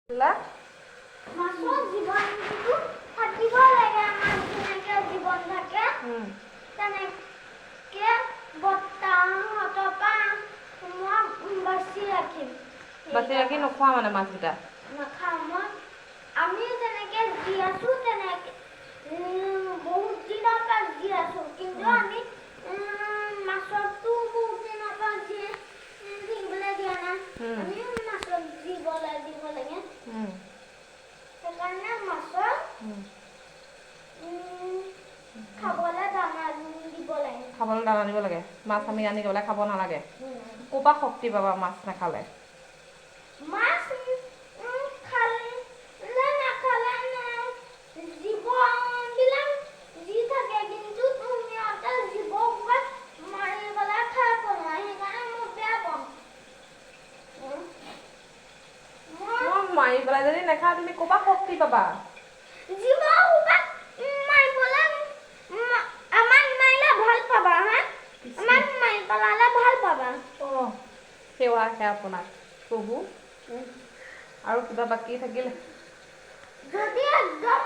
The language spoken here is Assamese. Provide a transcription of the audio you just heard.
মাছৰ জীৱনটো থাকিব লাগে আমাৰ যেনেকে জীৱন থাকে তেনেকে বৰ্তাহঁতৰ পৰা মই বাচি ৰাখি নোখোৱা মানে মাছকেইটা নাখাওঁ মই আমি যেনেকে জি আছো তেনেকে বহুত দিনৰ পৰা জি আছো কিন্তু আমি মাছৰটো বহুত দিনৰ পৰা জি থাকিবলৈ দিয়া নাই আমি মাছক দিব লাগে সেইকাৰণে মাছৰ খাবলৈ দানা দিব লাগে মাছ আমি আনি পেলাই খাব নালাগে ক'ৰ পৰা শক্তি পাবা মাছ নাখালে মাছ খালে নাখালে জীৱবিলাক যি থাকে কিন্তু তুমি এটা জীৱক মাৰি পেলাই খাই পেলোৱা সেইকাৰণে মই বেয়া পাওঁ মাৰি পেলাই যদি নাখাওঁ তুমি ক'ৰ পৰা শক্তি পাবা জীৱক মাৰিবলৈ আমাক মাৰিলে ভাল পাবা হা আমাক মাৰি পেলালে ভাল পাবা সেৱা আপোনাক প্ৰভু আৰু কিবা বাকী থাকিলে যদি একদম